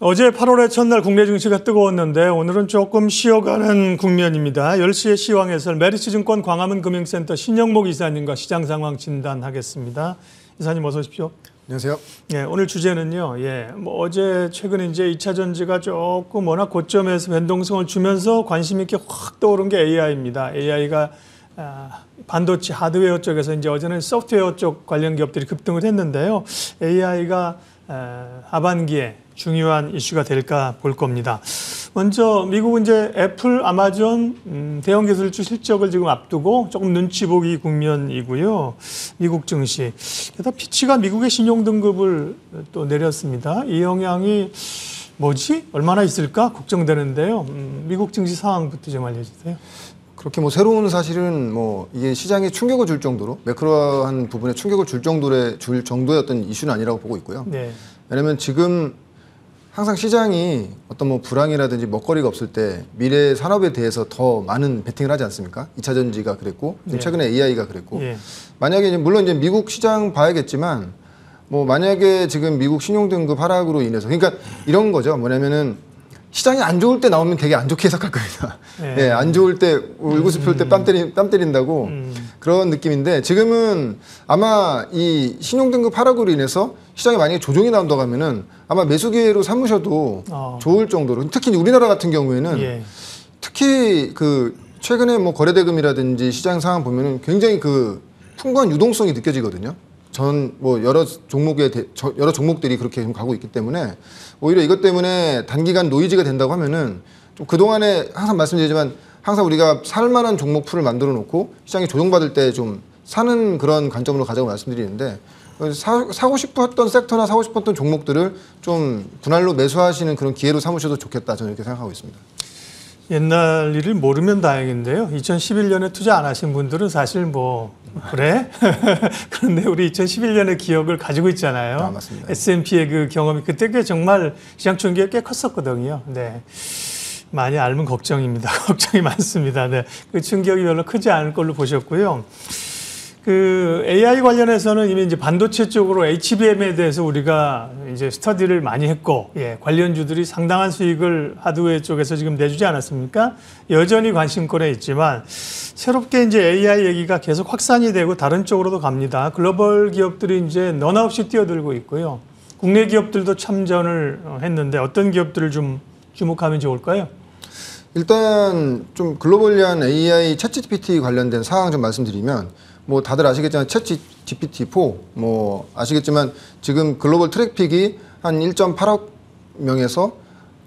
어제 8월의 첫날 국내 증시가 뜨거웠는데 오늘은 조금 쉬어가는 국면입니다. 10시에 시황 해설 메리츠증권 광화문 금융센터 신영목 이사님과 시장 상황 진단하겠습니다. 이사님 어서 오십시오. 안녕하세요. 예, 오늘 주제는요. 어제 최근에 이제 2차 전지가 조금 워낙 고점에서 변동성을 주면서 관심 있게 확 떠오른 게 AI입니다. AI가 반도체 하드웨어 쪽에서 이제 어제는 소프트웨어 쪽 관련 기업들이 급등을 했는데요. AI가 하반기에 중요한 이슈가 될까 볼 겁니다. 먼저 미국은 이제 애플, 아마존 대형 기술주 실적을 지금 앞두고 조금 눈치 보기 국면이고요. 미국 증시. 게다가 피치가 미국의 신용 등급을 또 내렸습니다. 이 영향이 뭐지? 얼마나 있을까 걱정되는데요. 미국 증시 상황부터 좀 알려주세요. 그렇게 새로운 사실은 이게 시장에 충격을 줄 정도로 매크로한 부분에 충격을 줄 정도의 어떤 이슈는 아니라고 보고 있고요. 네. 왜냐하면 지금 항상 시장이 어떤 불황이라든지 먹거리가 없을 때 미래 산업에 대해서 더 많은 베팅을 하지 않습니까? 2차 전지가 그랬고 네. 최근에 AI가 그랬고 예. 만약에 물론 이제 미국 시장 봐야겠지만 만약에 지금 미국 신용 등급 하락으로 인해서 그러니까 이런 거죠. 뭐냐면은 시장이 안 좋을 때 나오면 되게 안 좋게 해석할 겁니다. 네, 안 좋을 때 울고 싶을 때 땀 때린다고 그런 느낌인데 지금은 아마 이 신용 등급 하락으로 인해서 시장에 만약에 조정이 나온다고 하면은 아마 매수 기회로 삼으셔도 좋을 정도로 특히 우리나라 같은 경우에는 특히 최근에 거래대금이라든지 시장 상황 보면은 굉장히 풍부한 유동성이 느껴지거든요. 여러 종목들이 그렇게 좀 가고 있기 때문에 오히려 이것 때문에 단기간 노이즈가 된다고 하면은 좀 그동안에 항상 말씀드리지만 항상 우리가 살만한 종목 풀을 만들어 놓고 시장이 조정받을 때 좀 사는 그런 관점으로 가자고 말씀드리는데 사고 싶었던 섹터나 사고 싶었던 종목들을 좀 분할로 매수하시는 그런 기회로 삼으셔도 좋겠다 저는 이렇게 생각하고 있습니다. 옛날 일을 모르면 다행인데요. 2011년에 투자 안 하신 분들은 사실 그래? 그런데 우리 2011년의 기억을 가지고 있잖아요. 맞습니다. S&P의 그 경험이 그때 정말 시장 충격이 꽤 컸었거든요. 네. 많이 앓는 걱정입니다. 걱정이 많습니다. 네. 그 충격이 별로 크지 않을 걸로 보셨고요. AI 관련해서는 이미 이제 반도체 쪽으로 HBM에 대해서 우리가 이제 스터디를 많이 했고, 관련주들이 상당한 수익을 하드웨어 쪽에서 지금 내주지 않았습니까? 여전히 관심권에 있지만, 새롭게 이제 AI 얘기가 계속 확산이 되고 다른 쪽으로도 갑니다. 글로벌 기업들이 이제 너나 없이 뛰어들고 있고요. 국내 기업들도 참전을 했는데 어떤 기업들을 좀 주목하면 좋을까요? 일단 좀 글로벌리한 AI 챗GPT 관련된 사항 좀 말씀드리면 다들 아시겠지만 챗 GPT-4 아시겠지만 지금 글로벌 트래픽이 한 1.8억 명에서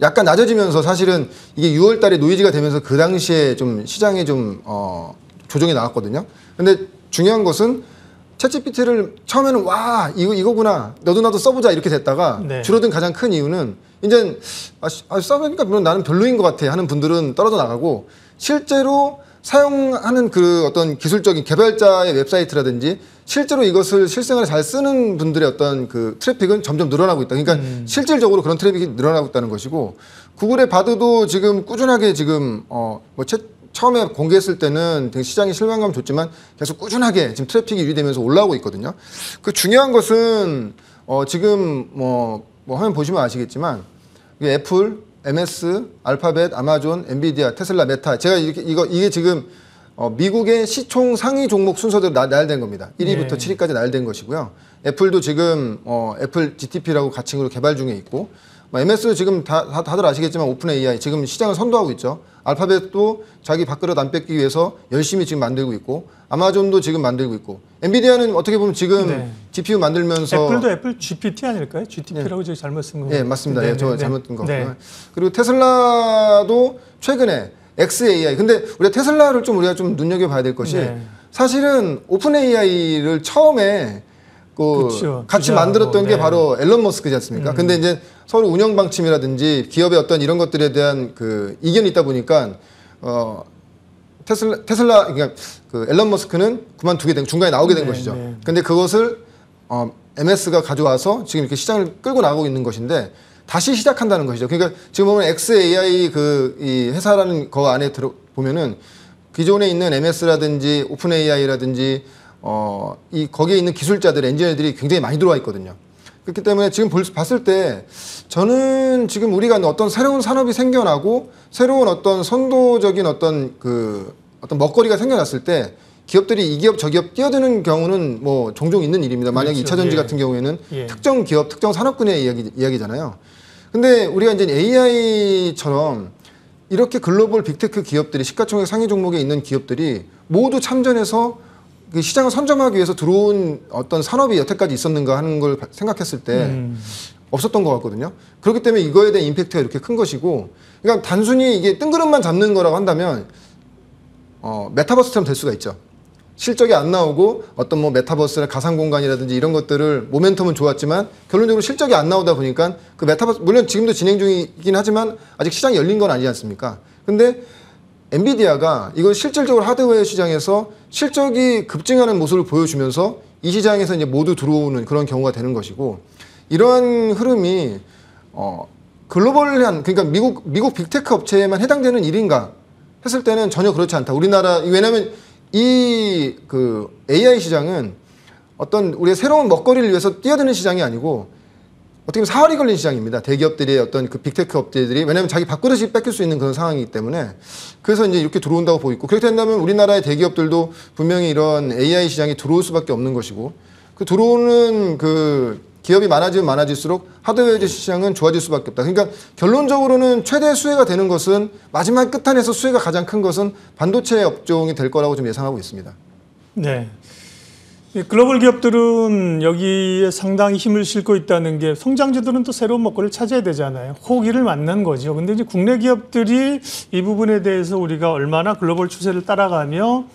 약간 낮아지면서 사실은 이게 6월 달에 노이즈가 되면서 그 당시에 좀 시장에 좀 조정이 나왔거든요. 근데 중요한 것은 챗 GPT를 처음에는 와 이거구나 너도 나도 써보자 이렇게 됐다가 줄어든 가장 큰 이유는 이제 써보니까 물론 나는 별로인 것 같아 하는 분들은 떨어져 나가고 실제로 사용하는 어떤 기술적인 개발자의 웹사이트라든지 실제로 이것을 실생활에 잘 쓰는 분들의 어떤 트래픽은 점점 늘어나고 있다. 그러니까 실질적으로 그런 트래픽이 늘어나고 있다는 것이고 구글의 바드도 지금 꾸준하게 지금 처음에 공개했을 때는 되게 시장에 실망감 줬지만 계속 꾸준하게 지금 트래픽이 유지되면서 올라오고 있거든요. 중요한 것은 지금 화면 보시면 아시겠지만 애플 MS, 알파벳, 아마존, 엔비디아, 테슬라, 메타. 제가 이게 지금 미국의 시총 상위 종목 순서대로 나열된 겁니다. 1위부터 7위까지 나열된 것이고요. 애플도 지금 애플 GTP라고 가칭으로 개발 중에 있고, MS 지금 다들 아시겠지만 오픈 AI 지금 시장을 선도하고 있죠. 알파벳도 자기 밥그릇 안 뺏기 위해서 열심히 지금 만들고 있고, 아마존도 지금 만들고 있고, 엔비디아는 어떻게 보면 지금 GPU 만들면서 애플도 애플 GPT 아닐까요? GTP라고 제가 잘못 쓴 거. 네, 맞습니다. 저 잘못 든 거. 그리고 테슬라도 최근에 XAI. 근데 우리가 테슬라를 우리가 좀 눈여겨봐야 될 것이 사실은 오픈 AI를 처음에 같이 만들었던 게 바로 앨런 머스크지 않습니까? 근데 이제 서로 운영 방침이라든지 기업의 어떤 이런 것들에 대한 이견이 있다 보니까 테슬라 그러니까 앨런 머스크는 그만두게 된 중간에 나오게 된 것이죠. 근데 그것을 MS가 가져와서 지금 이렇게 시장을 끌고 나가고 있는 것인데 다시 시작한다는 것이죠. 그러니까 지금 보면 XAI 이 회사라는 거 안에 보면은 기존에 있는 MS라든지 오픈 AI라든지 거기에 있는 기술자들, 엔지니어들이 굉장히 많이 들어와 있거든요. 그렇기 때문에 지금 봤을 때 저는 지금 우리가 어떤 새로운 산업이 생겨나고 새로운 어떤 선도적인 어떤 먹거리가 생겨났을 때 기업들이 이 기업 저 기업 뛰어드는 경우는 뭐 종종 있는 일입니다. 만약에 그렇죠. 2차 전지 예. 같은 경우에는 예. 특정 기업, 특정 산업군의 이야기잖아요. 근데 우리가 이제 AI처럼 이렇게 글로벌 빅테크 기업들이 시가총액 상위 종목에 있는 기업들이 모두 참전해서 그 시장을 선점하기 위해서 들어온 어떤 산업이 여태까지 있었는가 하는 걸 생각했을 때 없었던 것 같거든요. 그렇기 때문에 이거에 대한 임팩트가 이렇게 큰 것이고, 그러니까 단순히 이게 뜬구름만 잡는 거라고 한다면 메타버스처럼 될 수가 있죠. 실적이 안 나오고 어떤 뭐 메타버스나 가상 공간이라든지 이런 것들을 모멘텀은 좋았지만 결론적으로 실적이 안 나오다 보니까 그 메타버스 물론 지금도 진행 중이긴 하지만 아직 시장이 열린 건 아니지 않습니까? 근데 엔비디아가 이걸 실질적으로 하드웨어 시장에서 실적이 급증하는 모습을 보여주면서 이 시장에서 이제 모두 들어오는 그런 경우가 되는 것이고, 이러한 흐름이 글로벌한, 그러니까 미국 빅테크 업체에만 해당되는 일인가 했을 때는 전혀 그렇지 않다. 우리나라, 왜냐하면 이 AI 시장은 어떤 우리의 새로운 먹거리를 위해서 뛰어드는 시장이 아니고 어떻게 보면 사활이 걸린 시장입니다. 대기업들의 어떤 그 빅테크 업체들이, 왜냐하면 자기 밥그릇이 뺏길 수 있는 그런 상황이기 때문에, 그래서 이제 이렇게 들어온다고 보고 있고, 그렇게 된다면 우리나라의 대기업들도 분명히 이런 AI 시장이 들어올 수밖에 없는 것이고, 그 들어오는 그 기업이 많아지면 많아질수록 하드웨어 시장은 좋아질 수밖에 없다. 그러니까 결론적으로는 최대 수혜가 되는 것은, 마지막 끝단에서 수혜가 가장 큰 것은 반도체 업종이 될 거라고 좀 예상하고 있습니다. 네. 이 글로벌 기업들은 여기에 상당히 힘을 싣고 있다는 게, 성장주들은 또 새로운 먹거리를 찾아야 되잖아요. 호기를 만난 거죠. 근데 이제 국내 기업들이 이 부분에 대해서 우리가 얼마나 글로벌 추세를 따라가며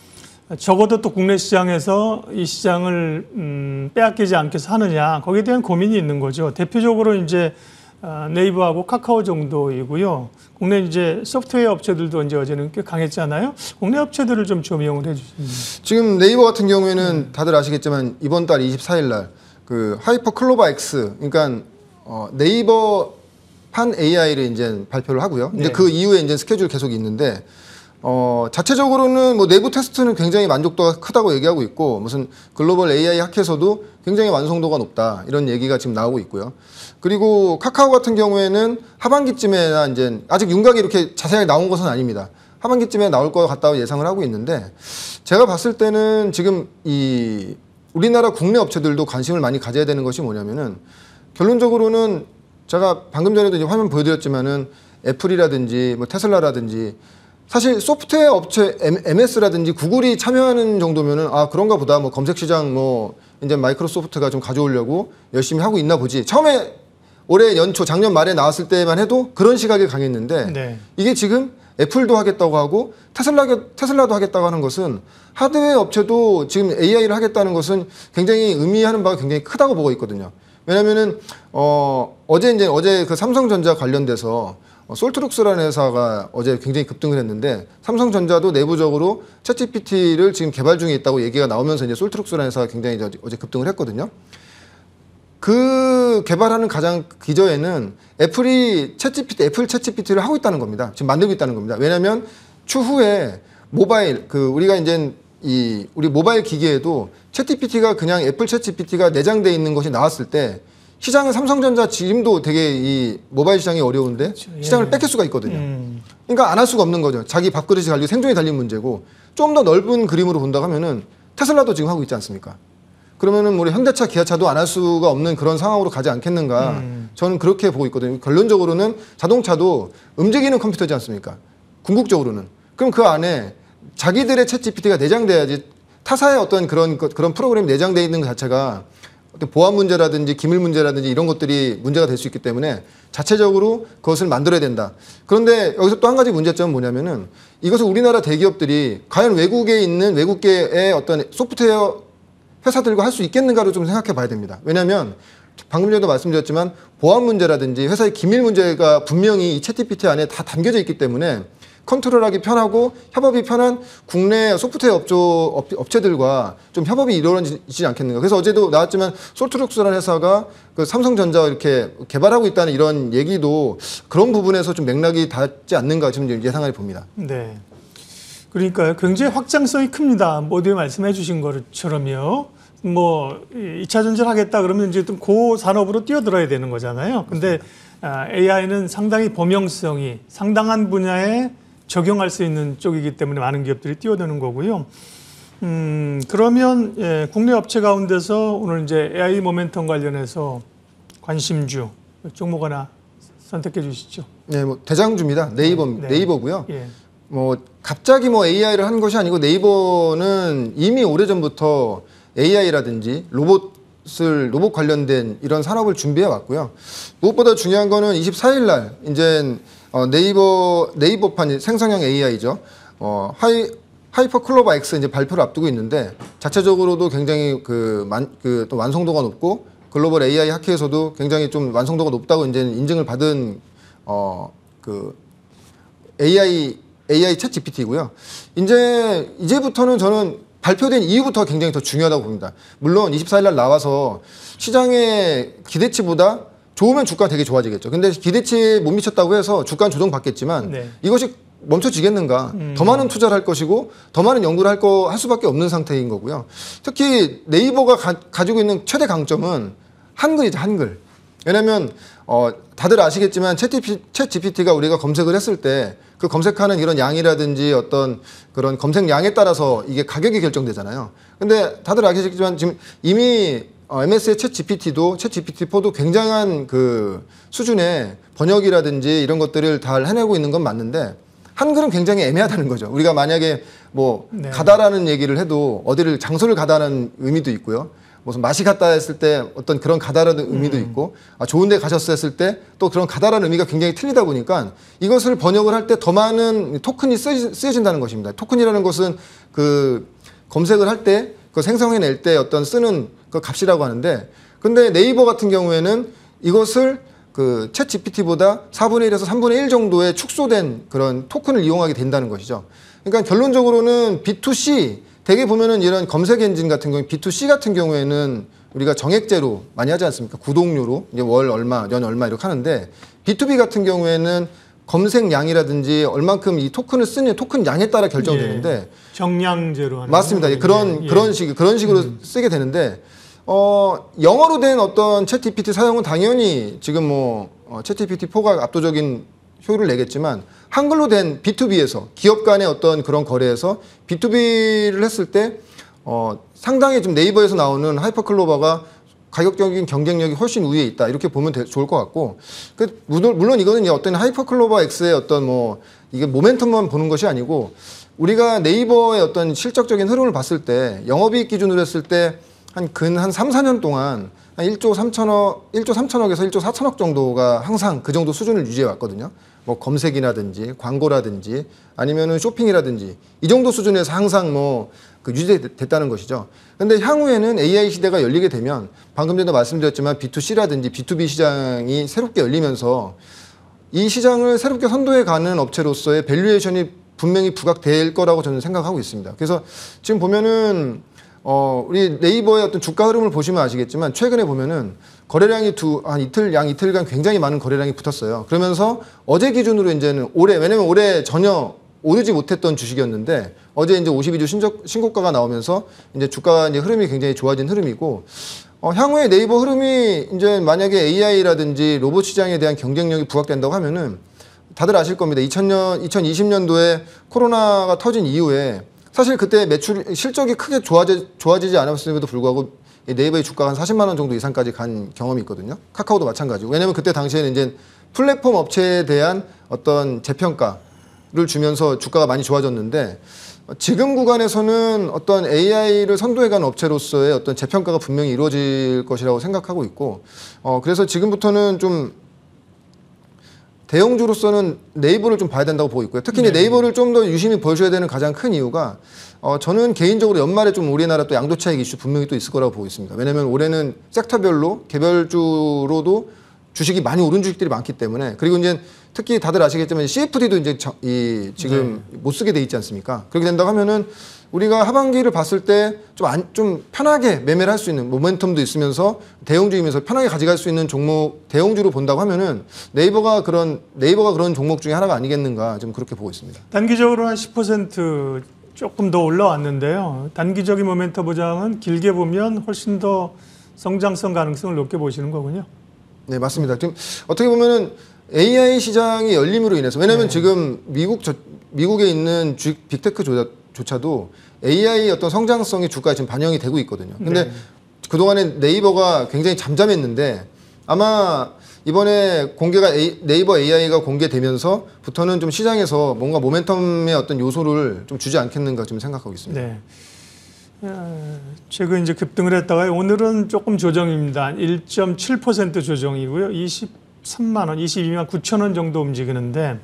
적어도 또 국내 시장에서 이 시장을 빼앗기지 않게서 하느냐, 거기에 대한 고민이 있는 거죠. 대표적으로 이제 네이버하고 카카오 정도이고요. 국내 이제 소프트웨어 업체들도 이제 어제는 꽤 강했잖아요. 국내 업체들을 좀 조명을 해주십니다. 지금 네이버 같은 경우에는 다들 아시겠지만 이번 달 24일 날 그 하이퍼 클로바 X, 그러니까 네이버 판 AI를 이제 발표를 하고요. 이제 네. 그 이후에 이제 스케줄 계속 있는데, 자체적으로는 뭐 내부 테스트는 굉장히 만족도가 크다고 얘기하고 있고, 무슨 글로벌 AI 학회에서도 굉장히 완성도가 높다, 이런 얘기가 지금 나오고 있고요. 그리고 카카오 같은 경우에는 하반기쯤에나 이제, 아직 윤곽이 이렇게 자세하게 나온 것은 아닙니다. 하반기쯤에 나올 것 같다고 예상을 하고 있는데, 제가 봤을 때는 지금 이 우리나라 국내 업체들도 관심을 많이 가져야 되는 것이 뭐냐면은, 결론적으로는 제가 방금 전에도 이제 화면 보여드렸지만은 애플이라든지 뭐 테슬라라든지, 사실 소프트웨어 업체 MS라든지 구글이 참여하는 정도면은 그런가 보다, 뭐 검색 시장 뭐 이제 마이크로소프트가 좀 가져오려고 열심히 하고 있나 보지. 처음에 올해 연초 작년 말에 나왔을 때만 해도 그런 시각이 강했는데, 네. 이게 지금 애플도 하겠다고 하고 테슬라도 하겠다고 하는 것은, 하드웨어 업체도 지금 AI를 하겠다는 것은 굉장히 의미하는 바가 굉장히 크다고 보고 있거든요. 왜냐면은 어제 그 삼성전자 관련돼서 솔트룩스라는 회사가 어제 굉장히 급등을 했는데, 삼성전자도 내부적으로 챗GPT를 지금 개발 중에 있다고 얘기가 나오면서 이제 솔트룩스라는 회사가 굉장히 어제 급등을 했거든요. 그 개발하는 가장 기저에는 애플 챗GPT를 하고 있다는 겁니다. 지금 만들고 있다는 겁니다. 왜냐하면 추후에 모바일, 우리가 이제 우리 모바일 기기에도 챗GPT가 그냥 애플 챗GPT가 내장되어 있는 것이 나왔을 때, 시장은 삼성전자 지금도 되게 이 모바일 시장이 어려운데 그렇죠. 예. 시장을 뺏길 수가 있거든요. 그러니까 안 할 수가 없는 거죠. 자기 밥그릇이 달리고 생존이 달린 문제고, 좀 더 넓은 그림으로 본다고 하면은 테슬라도 지금 하고 있지 않습니까? 그러면은 우리 현대차, 기아차도 안 할 수가 없는 그런 상황으로 가지 않겠는가. 저는 그렇게 보고 있거든요. 결론적으로는 자동차도 움직이는 컴퓨터지 않습니까? 궁극적으로는. 그럼 그 안에 자기들의 챗GPT가 내장돼야지, 타사의 어떤 그런 프로그램이 내장되어 있는 것 자체가 어떤 보안 문제라든지 기밀 문제라든지 이런 것들이 문제가 될 수 있기 때문에 자체적으로 그것을 만들어야 된다. 그런데 여기서 또 한 가지 문제점은 뭐냐면은, 이것을 우리나라 대기업들이 과연 외국에 있는 외국계의 어떤 소프트웨어 회사들과 할 수 있겠는가로 좀 생각해 봐야 됩니다. 왜냐하면 방금 전에도 말씀드렸지만 보안 문제라든지 회사의 기밀 문제가 분명히 이 챗GPT 안에 다 담겨져 있기 때문에 컨트롤하기 편하고 협업이 편한 국내 소프트웨어 업체들과 좀 협업이 이루어지지 않겠는가. 그래서 어제도 나왔지만 솔트룩스라는 회사가 그 삼성전자와 이렇게 개발하고 있다는 이런 얘기도 그런 부분에서 좀 맥락이 닿지 않는가 지금 예상을 봅니다. 네. 그러니까요, 굉장히 확장성이 큽니다. 모두 말씀해 주신 것처럼요. 뭐 2차 전지를 하겠다 그러면 이제 그 산업으로 뛰어들어야 되는 거잖아요. 근데 AI는 상당히 범용성이 상당한 분야에 적용할 수 있는 쪽이기 때문에 많은 기업들이 뛰어드는 거고요. 그러면 예, 국내 업체 가운데서 오늘 이제 AI 모멘텀 관련해서 관심주 종목 하나 선택해 주시죠. 네, 뭐 대장주입니다. 네. 네이버고요. 예. 뭐 갑자기 뭐 AI를 한 것이 아니고 네이버는 이미 오래전부터 AI라든지 로봇 관련된 이런 산업을 준비해 왔고요. 무엇보다 중요한 거는 24일 날 이제 네이버판 생성형 AI죠. 하이퍼 클로버 X 이제 발표를 앞두고 있는데 자체적으로도 굉장히 또 완성도가 높고 글로벌 AI 학회에서도 굉장히 좀 완성도가 높다고 이제 인증을 받은 AI 챗 GPT고요. 이제부터는 저는 발표된 이후부터 굉장히 더 중요하다고 봅니다. 물론 24일 날 나와서 시장의 기대치보다 좋으면 주가 되게 좋아지겠죠. 근데 기대치에 못 미쳤다고 해서 주가는 조정받겠지만 네. 이것이 멈춰지겠는가? 더 많은 투자를 할 것이고 더 많은 연구를 할 수밖에 없는 상태인 거고요. 특히 네이버가 가지고 있는 최대 강점은 한글이죠, 한글. 왜냐면 다들 아시겠지만 챗 GPT가 우리가 검색을 했을 때 그 검색하는 이런 양이라든지 어떤 그런 검색 양에 따라서 이게 가격이 결정되잖아요. 근데 다들 아시겠지만 지금 이미 MS의 챗 GPT-4도 굉장한 그 수준의 번역이라든지 이런 것들을 다 해내고 있는 건 맞는데 한글은 굉장히 애매하다는 거죠. 우리가 만약에 뭐 네. 가다라는 얘기를 해도 어디를 장소를 가다라는 의미도 있고요. 무슨 맛이 갔다 했을 때 어떤 그런 가다라는 의미도 있고 좋은 데 가셨어 했을 때 또 그런 가다라는 의미가 굉장히 틀리다 보니까 이것을 번역을 할 때 더 많은 토큰이 쓰여진다는 것입니다. 토큰이라는 것은 그 검색을 할 때 그 생성해낼 때 어떤 쓰는 그 값이라고 하는데 근데 네이버 같은 경우에는 이것을 그 챗 GPT보다 4분의 1에서 3분의 1 정도의 축소된 그런 토큰을 이용하게 된다는 것이죠. 그러니까 결론적으로는 B2C 대개 보면은 이런 검색 엔진 같은 경우 B2C 같은 경우에는 우리가 정액제로 많이 하지 않습니까? 구독료로 이제 월 얼마, 년 얼마 이렇게 하는데 B2B 같은 경우에는 검색량이라든지 얼만큼 이 토큰을 쓰는 토큰 양에 따라 결정되는데 예. 정량제로 하는 맞습니다. 예. 그런 식으로 쓰게 되는데 영어로 된 어떤 챗 GPT 사용은 당연히 지금 챗 GPT-4가 압도적인 효율을 내겠지만 한글로 된 B2B에서 기업 간의 어떤 그런 거래에서 B2B를 했을 때 상당히 지금 네이버에서 나오는 하이퍼클로버가 가격적인 경쟁력이 훨씬 우위에 있다 이렇게 보면 좋을 것 같고 물론 이거는 어떤 하이퍼클로버 X의 어떤 이게 모멘텀만 보는 것이 아니고 우리가 네이버의 어떤 실적적인 흐름을 봤을 때 영업이익 기준으로 했을 때 한 3, 4년 동안 한 1조 3천억에서 1조 4천억 정도가 항상 그 정도 수준을 유지해 왔거든요. 뭐 검색이라든지 광고라든지 아니면은 쇼핑이라든지 이 정도 수준에서 항상 유지됐다는 것이죠. 근데 향후에는 AI 시대가 열리게 되면 방금 전에 말씀드렸지만 B2C라든지 B2B 시장이 새롭게 열리면서 이 시장을 새롭게 선도해 가는 업체로서의 밸류에이션이 분명히 부각될 거라고 저는 생각하고 있습니다. 그래서 지금 보면은 우리 네이버의 어떤 주가 흐름을 보시면 아시겠지만 최근에 보면은 거래량이 이틀간 굉장히 많은 거래량이 붙었어요. 그러면서 어제 기준으로 이제는 왜냐면 올해 전혀 오르지 못했던 주식이었는데 어제 이제 52주 신고가가 나오면서 이제 주가 흐름이 굉장히 좋아진 흐름이고 향후에 네이버 흐름이 이제 만약에 AI라든지 로봇 시장에 대한 경쟁력이 부각된다고 하면은 다들 아실 겁니다. 2020년도에 코로나가 터진 이후에 사실 그때 실적이 크게 좋아지지 않았음에도 불구하고 네이버의 주가가 한 40만 원 정도 이상까지 간 경험이 있거든요. 카카오도 마찬가지고. 왜냐면 그때 당시에는 이제 플랫폼 업체에 대한 어떤 재평가를 주면서 주가가 많이 좋아졌는데 지금 구간에서는 어떤 AI를 선도해가는 업체로서의 어떤 재평가가 분명히 이루어질 것이라고 생각하고 있고 그래서 지금부터는 좀 대형주로서는 네이버를 좀 봐야 된다고 보고 있고요. 특히 이제 네이버를 좀 더 유심히 보여줘야 되는 가장 큰 이유가 저는 개인적으로 연말에 좀 우리나라 또 양도차익 이슈 분명히 또 있을 거라고 보고 있습니다. 왜냐하면 올해는 섹터별로 개별주로도 주식이 많이 오른 주식들이 많기 때문에 그리고 이제 특히 다들 아시겠지만 CFD도 이제 지금 못 쓰게 돼 있지 않습니까? 그렇게 된다고 하면은 우리가 하반기를 봤을 때 좀 편하게 매매를 할 수 있는 모멘텀도 있으면서 대형주이면서 편하게 가져갈 수 있는 종목 대형주로 본다고 하면은 네이버가 그런 종목 중에 하나가 아니겠는가 좀 그렇게 보고 있습니다. 단기적으로 한 10% 조금 더 올라왔는데요. 단기적인 모멘텀 보장은 길게 보면 훨씬 더 성장성 가능성을 높게 보시는 거군요. 네, 맞습니다. 지금 어떻게 보면은 AI 시장이 열림으로 인해서 왜냐하면 지금 미국에 있는 빅테크조차도 AI 어떤 성장성이 주가에 지금 반영이 되고 있거든요. 근데 그동안에 네이버가 굉장히 잠잠했는데 아마 이번에 네이버 AI가 공개되면서부터는 좀 시장에서 뭔가 모멘텀의 어떤 요소를 좀 주지 않겠는가 좀 생각하고 있습니다. 네. 최근 이제 급등을 했다가 오늘은 조금 조정입니다. 1.7% 조정이고요. 23만 원, 22만 9천 원 정도 움직이는데,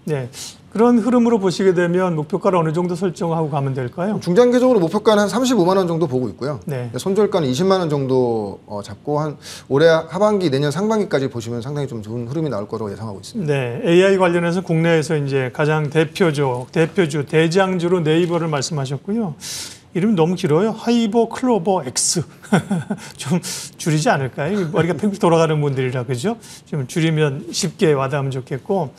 네. 그런 흐름으로 보시게 되면 목표가를 어느 정도 설정하고 가면 될까요? 중장기적으로 목표가는 한 35만 원 정도 보고 있고요. 네. 손절가는 20만 원 정도 잡고 한 올해 하반기 내년 상반기까지 보시면 상당히 좀 좋은 흐름이 나올 거라고 예상하고 있습니다. 네, AI 관련해서 국내에서 이제 가장 대표주, 대장주로 네이버를 말씀하셨고요. 이름이 너무 길어요. 하이버 클로버 X. 좀 줄이지 않을까요? 머리가 팽팽 돌아가는 분들이라 그죠? 좀 줄이면 쉽게 와닿으면 좋겠고.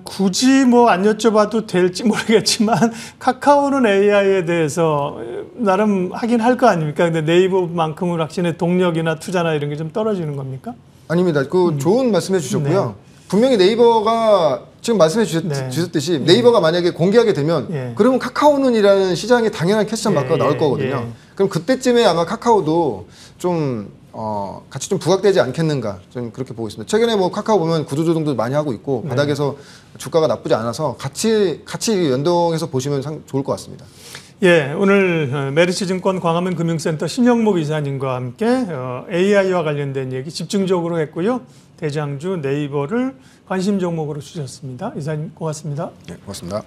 굳이 뭐 안 여쭤봐도 될지 모르겠지만 카카오는 AI에 대해서 나름 하긴 할 거 아닙니까? 근데 네이버만큼은 확신의 동력이나 투자나 이런 게 좀 떨어지는 겁니까? 아닙니다. 그 좋은 말씀해 주셨고요. 분명히 네이버가 지금 말씀해 주셨듯이 네이버가 만약에 공개하게 되면 그러면 카카오는이라는 시장에 당연한 캐시점 마크가 나올 거거든요. 그럼 그때쯤에 아마 카카오도 좀 같이 좀 부각되지 않겠는가 좀 그렇게 보고 있습니다. 최근에 뭐 카카오 보면 구조조정도 많이 하고 있고 바닥에서 주가가 나쁘지 않아서 같이 연동해서 보시면 좋을 것 같습니다. 예, 오늘 메리츠증권 광화문 금융센터 신영목 이사님과 함께 AI와 관련된 얘기 집중적으로 했고요. 대장주 네이버를 관심 종목으로 주셨습니다. 이사님 고맙습니다. 네, 고맙습니다.